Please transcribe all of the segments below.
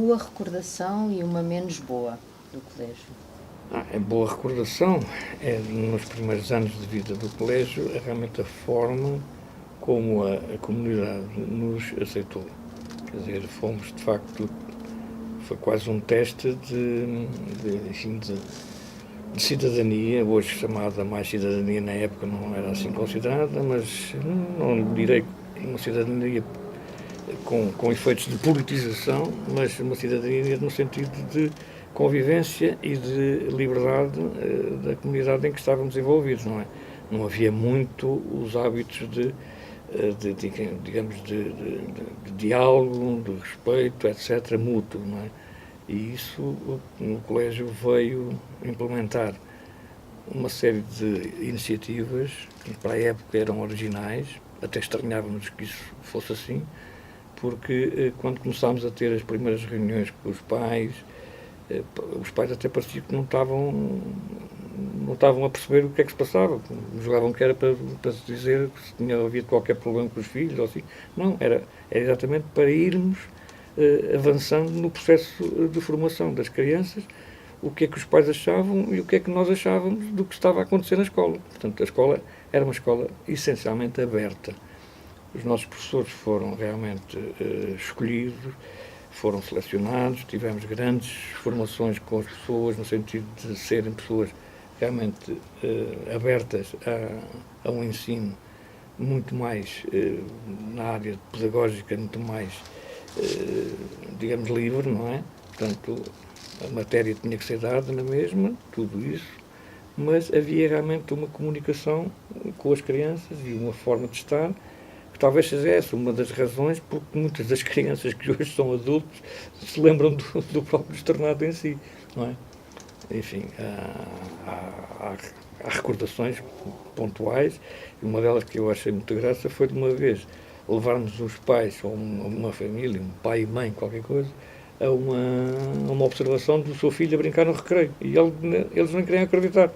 boa recordação e uma menos boa do colégio? A boa recordação é, nos primeiros anos de vida do colégio, é realmente a forma como a comunidade nos aceitou. Quer dizer, fomos, de facto, foi quase um teste de cidadania, hoje chamada mais cidadania, na época não era assim considerada, mas não direi uma cidadania com efeitos de politização, mas uma cidadania no sentido de convivência e de liberdade da comunidade em que estávamos envolvidos, não é? Não havia muito os hábitos digamos, de diálogo, de respeito, etc., mútuo, não é? E isso no colégio veio implementar uma série de iniciativas que para a época eram originais, até estranhávamos que isso fosse assim, porque quando começámos a ter as primeiras reuniões com os pais até parecia que não estavam a perceber o que é que se passava. Julgavam que era para se dizer que se tinha havido qualquer problema com os filhos ou assim. Não, era exatamente para irmos avançando no processo de formação das crianças, o que é que os pais achavam e o que é que nós achávamos do que estava a acontecer na escola. Portanto, a escola era uma escola essencialmente aberta. Os nossos professores foram realmente escolhidos, foram selecionados, tivemos grandes formações com as pessoas, no sentido de serem pessoas realmente abertas a um ensino muito mais na área pedagógica, muito mais, digamos, livre, não é? Portanto, a matéria tinha que ser dada na mesma, tudo isso, mas havia realmente uma comunicação com as crianças e uma forma de estar que talvez seja essa uma das razões porque muitas das crianças que hoje são adultos se lembram do próprio externato em si, não é? Enfim, há recordações pontuais, e uma delas que eu achei muito graça foi de uma vez levarmos os pais, ou uma família, um pai e mãe, qualquer coisa, a uma observação do seu filho a brincar no recreio. E eles não queriam acreditar.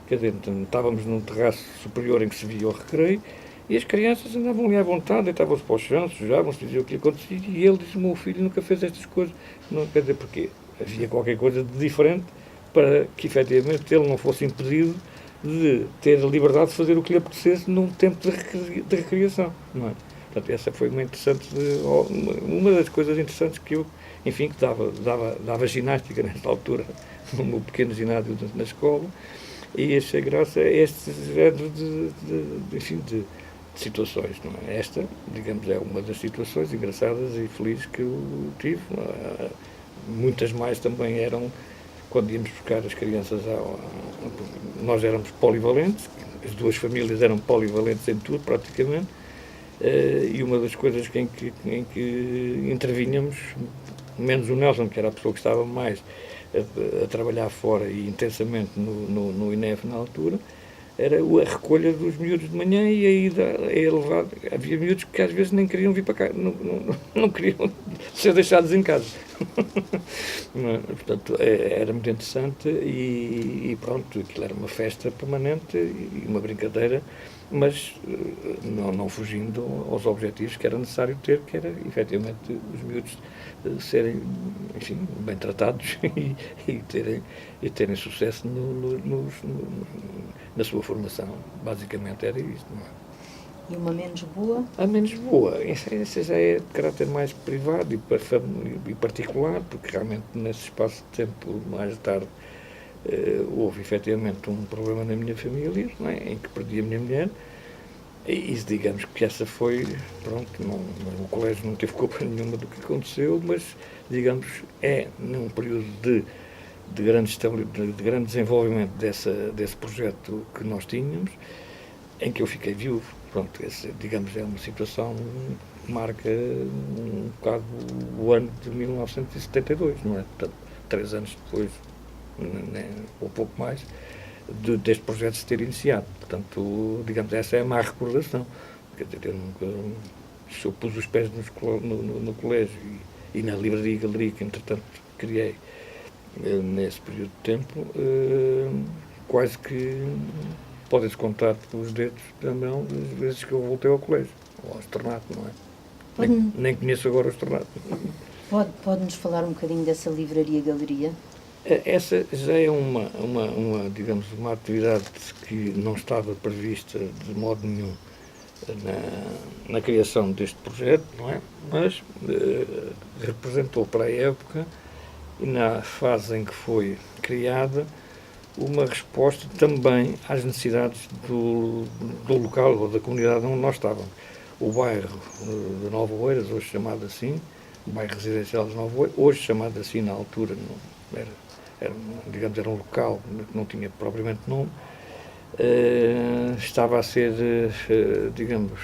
Quer dizer, então, estávamos num terraço superior em que se via o recreio, e as crianças andavam ali à vontade, deitavam-se para o chão, sujavam-se, diziam o que lhe acontecia, e ele disse: o meu filho nunca fez estas coisas. Não, quer dizer, porque havia qualquer coisa de diferente para que, efetivamente, ele não fosse impedido de ter a liberdade de fazer o que lhe apetecesse num tempo de recriação, não é? Portanto, essa foi uma das coisas interessantes que eu, enfim, que dava ginástica nesta altura, no meu pequeno ginásio na escola, e achei graça a este género de situações, não é? Esta, digamos, é uma das situações engraçadas e felizes que eu tive. Muitas mais também eram quando íamos buscar as crianças nós éramos polivalentes, as duas famílias eram polivalentes em tudo, praticamente, e uma das coisas em que intervínhamos, menos o Nelson, que era a pessoa que estava mais a trabalhar fora e intensamente no INEF na altura, era a recolha dos miúdos de manhã e a ida a levar. Havia miúdos que às vezes nem queriam vir para cá, não queriam ser deixados em casa. Portanto, era muito interessante e pronto, aquilo era uma festa permanente e uma brincadeira, mas não fugindo aos objetivos que era necessário ter, que era efetivamente os miúdos serem, enfim, bem tratados e terem sucesso na sua formação. Basicamente era isto, não é? E uma menos boa? A menos boa, essa já é de caráter mais privado e particular, porque realmente nesse espaço de tempo, mais tarde, houve efetivamente um problema na minha família, não é? Em que perdi a minha mulher, e digamos que essa foi, pronto, o colégio não teve culpa nenhuma do que aconteceu, mas digamos é num período de grande desenvolvimento desse projeto que nós tínhamos, em que eu fiquei viúvo. Pronto, digamos, é uma situação que marca um bocado o ano de 1972, não é? Portanto, 3 anos depois, né, ou pouco mais, deste projeto se ter iniciado. Portanto, digamos, essa é a má recordação. Quer dizer, eu nunca, se eu pus os pés no colégio e na livraria e galeria que, entretanto, criei nesse período de tempo, quase que podem-se contar pelos dedos da mão as vezes que eu voltei ao colégio, ou ao externato, não é? Nem conheço agora o externato. Pode-nos falar um bocadinho dessa livraria-galeria? Essa já é digamos, uma atividade que não estava prevista de modo nenhum na criação deste projeto, não é? Mas representou para a época e na fase em que foi criada uma resposta também às necessidades do local ou da comunidade onde nós estávamos. O bairro de Nova Oeiras, hoje chamado assim, o bairro residencial de Nova Oeiras, hoje chamado assim na altura, não, digamos, era um local que não tinha propriamente nome, estava a ser, digamos,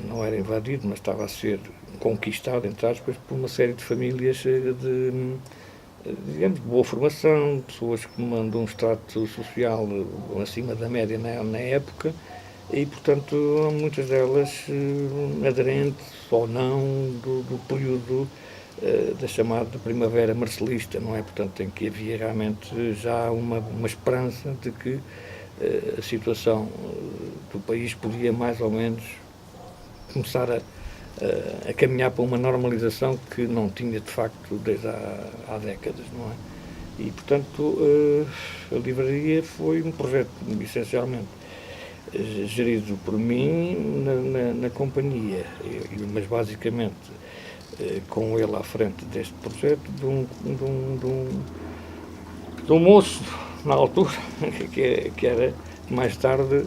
não era invadido, mas estava a ser conquistado, entre aspas, por uma série de famílias digamos, de boa formação, pessoas que mandam um extrato social acima da média na época e, portanto, muitas delas aderentes ou não do período da chamada primavera marcelista, não é? Portanto, em que havia realmente já uma esperança de que a situação do país podia mais ou menos começar a caminhar para uma normalização que não tinha, de facto, desde há décadas, não é? E, portanto, a livraria foi um projeto, essencialmente, gerido por mim na companhia, mas basicamente com ele à frente deste projeto, de um moço, na altura, que era, mais tarde,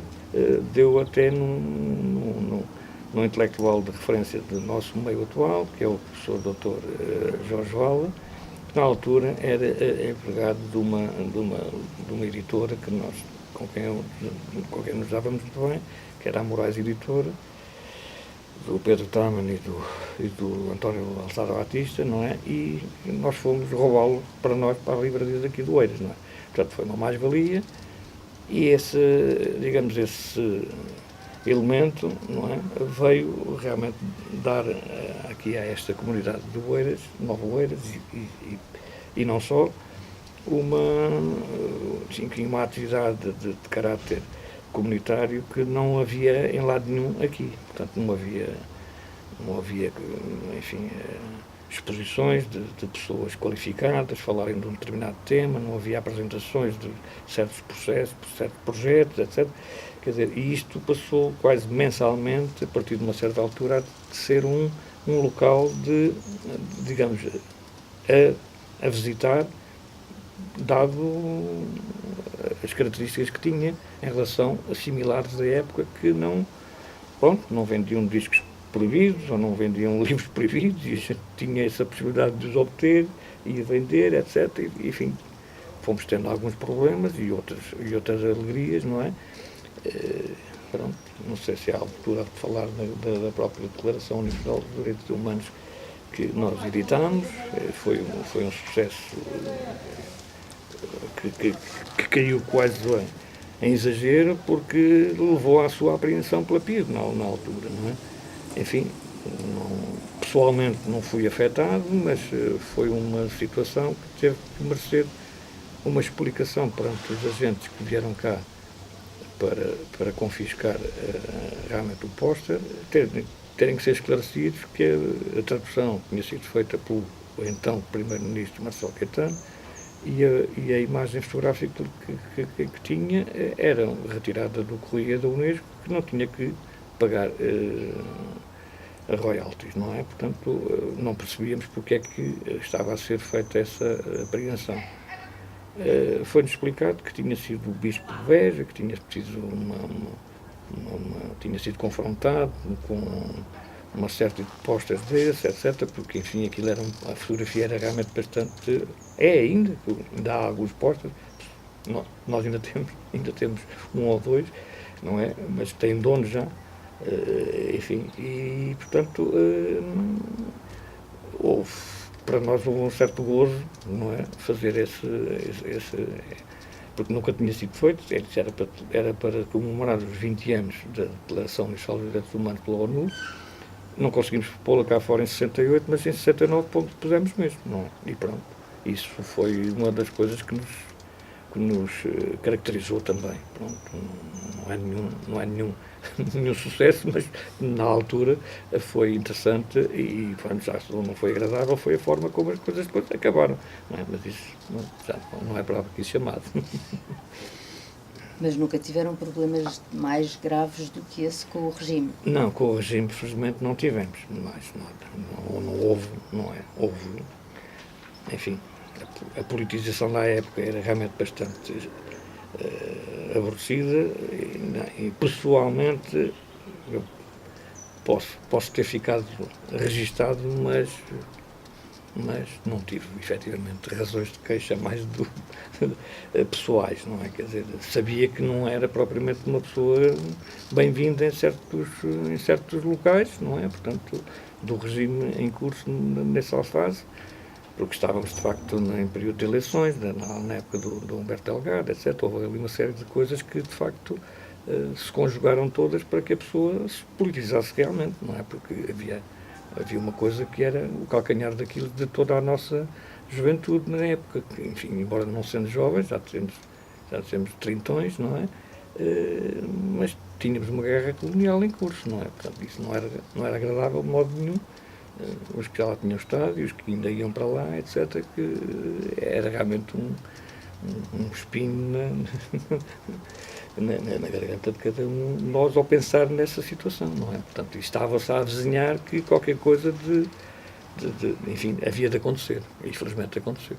deu até num intelectual de referência do nosso meio atual, que é o professor Dr. Jorge Vala, que na altura era empregado de uma editora com quem nos dávamos muito bem, que era a Moraes Editora, do Pedro Taman e do António Alçada Batista, não é? E nós fomos roubá-lo para a livraria daqui do Oeiras, não é? Portanto, foi uma mais-valia e esse elemento, não é, veio realmente dar aqui a esta comunidade de Oeiras, Nova Oeiras e não só, uma atividade de caráter comunitário que não havia em lado nenhum aqui. Portanto, não havia enfim, exposições de pessoas qualificadas falarem de um determinado tema, não havia apresentações de certos processos, certos projetos, etc. Quer dizer, e isto passou quase mensalmente, a partir de uma certa altura, de ser um local digamos, a visitar, dado as características que tinha em relação a similares da época que não vendiam discos proibidos ou não vendiam livros proibidos e a gente tinha essa possibilidade de os obter e vender, etc. E, enfim, fomos tendo alguns problemas e outras alegrias, não é? Pronto, não sei se há altura de falar da própria Declaração Universal dos Direitos Humanos que nós editámos. Foi um sucesso que caiu quase em exagero, porque levou à sua apreensão pela PIDE na altura, não é? Enfim, pessoalmente não fui afetado, mas foi uma situação que teve que merecer uma explicação perante os agentes que vieram cá para confiscar realmente o póster, terem que ser esclarecidos que a tradução tinha sido feita pelo então Primeiro-Ministro Marcelo Caetano e a imagem fotográfica que tinha era retirada do Correio da Unesco, que não tinha que pagar a royalties, não é? Portanto, não percebíamos porque é que estava a ser feita essa apreensão. Foi-nos explicado que tinha sido o Bispo de Beja, que tinha tinha sido confrontado com uma série de postas desses, etc., porque, enfim, a fotografia era realmente bastante... ainda há alguns postas, nós ainda temos um ou dois, não é? Mas tem dono já, enfim, e, portanto, para nós houve um certo gozo, não é? Fazer esse porque nunca tinha sido feito, era para comemorar os 20 anos da Declaração Universal dos Direitos Humanos pela ONU. Não conseguimos pô-la cá fora em 68, mas em 69 pusemos mesmo, não é? E pronto, isso foi uma das coisas que que nos caracterizou também. Pronto, não é nenhum, nenhum sucesso, mas na altura foi interessante e pronto, já não foi agradável, foi a forma como as coisas depois acabaram. Não é? Mas isso já não é prova que isso chamado. Mas nunca tiveram problemas mais graves do que esse com o regime? Não, com o regime, felizmente, não tivemos mais nada. Não houve, não é? Houve, enfim, a politização da época era realmente bastante aborrecida e pessoalmente eu posso ter ficado registado, mas não tive, efetivamente, razões de queixa mais pessoais, não é? Quer dizer, sabia que não era propriamente uma pessoa bem-vinda em certos locais, não é? Portanto, do regime em curso nessa fase, porque estávamos, de facto, em período de eleições, na época do Humberto Delgado, etc. Houve ali uma série de coisas que, de facto, se conjugaram todas para que a pessoa se politizasse realmente, não é? Porque havia uma coisa que era o calcanhar daquilo de toda a nossa juventude na época, que, enfim, embora não sendo jovens, já temos trintões, não é? Mas tínhamos uma guerra colonial em curso, não é? Portanto, isso não era agradável de modo nenhum. Os que já lá tinham estado e os que ainda iam para lá, etc., que era realmente um espinho na garganta de cada um de nós ao pensar nessa situação, não é? Portanto, estava-se a desenhar que qualquer coisa enfim, havia de acontecer. E, infelizmente, aconteceu.